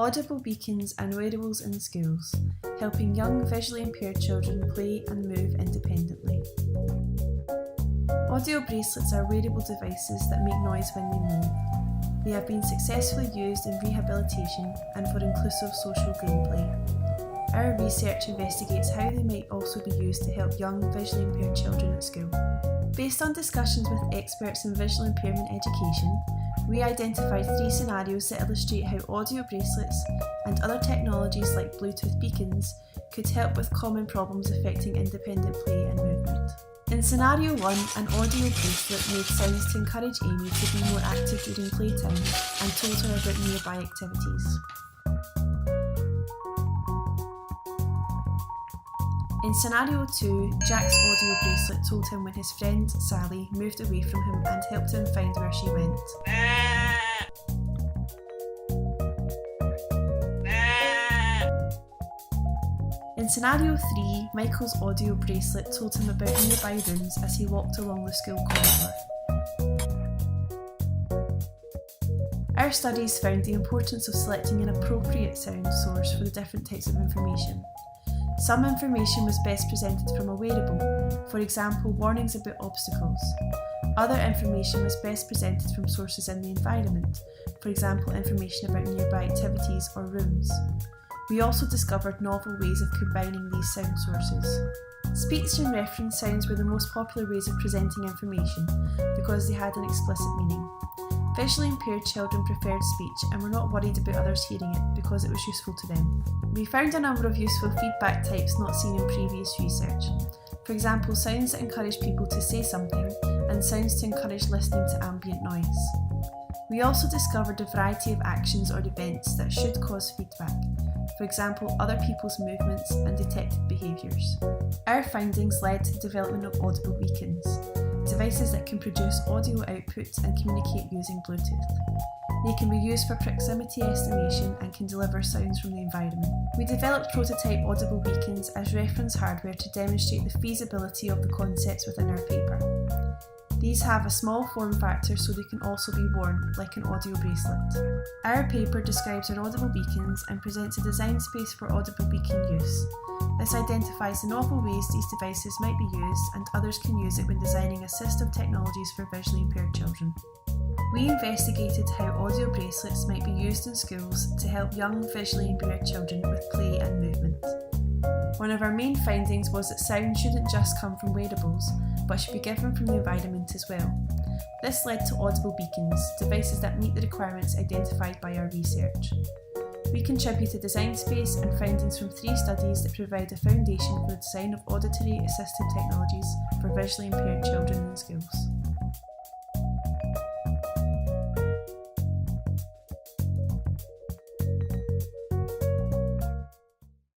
Audible beacons and wearables in schools, helping young visually impaired children play and move independently. Audio bracelets are wearable devices that make noise when they move. They have been successfully used in rehabilitation and for inclusive social gameplay. Our research investigates how they might also be used to help young visually impaired children at school. Based on discussions with experts in visual impairment education, we identified 3 scenarios that illustrate how audio bracelets and other technologies like Bluetooth beacons could help with common problems affecting independent play and movement. In scenario 1, an audio bracelet made sounds to encourage Amy to be more active during playtime and told her about nearby activities. In scenario 2, Jack's audio bracelet told him when his friend Sally moved away from him and helped him find where she went. In scenario 3, Michael's audio bracelet told him about nearby rooms as he walked along the school corridor. Our studies found the importance of selecting an appropriate sound source for the different types of information. Some information was best presented from a wearable, for example, warnings about obstacles. Other information was best presented from sources in the environment, for example, information about nearby activities or rooms. We also discovered novel ways of combining these sound sources. Speech and reference sounds were the most popular ways of presenting information because they had an explicit meaning. Visually impaired children preferred speech and were not worried about others hearing it because it was useful to them. We found a number of useful feedback types not seen in previous research. For example, sounds that encourage people to say something and sounds to encourage listening to ambient noise. We also discovered a variety of actions or events that should cause feedback. For example, other people's movements and detected behaviours. Our findings led to the development of audible beacons, devices that can produce audio output and communicate using Bluetooth. They can be used for proximity estimation and can deliver sounds from the environment. We developed prototype audible beacons as reference hardware to demonstrate the feasibility of the concepts within our paper. These have a small form factor so they can also be worn, like an audio bracelet. Our paper describes our audible beacons and presents a design space for audible beacon use. This identifies the novel ways these devices might be used, and others can use it when designing assistive technologies for visually impaired children. We investigated how audio bracelets might be used in schools to help young visually impaired children with play and movement. One of our main findings was that sound shouldn't just come from wearables, but should be given from the environment as well. This led to audible beacons, devices that meet the requirements identified by our research. We contribute a design space and findings from 3 studies that provide a foundation for the design of auditory assistive technologies for visually impaired children in schools.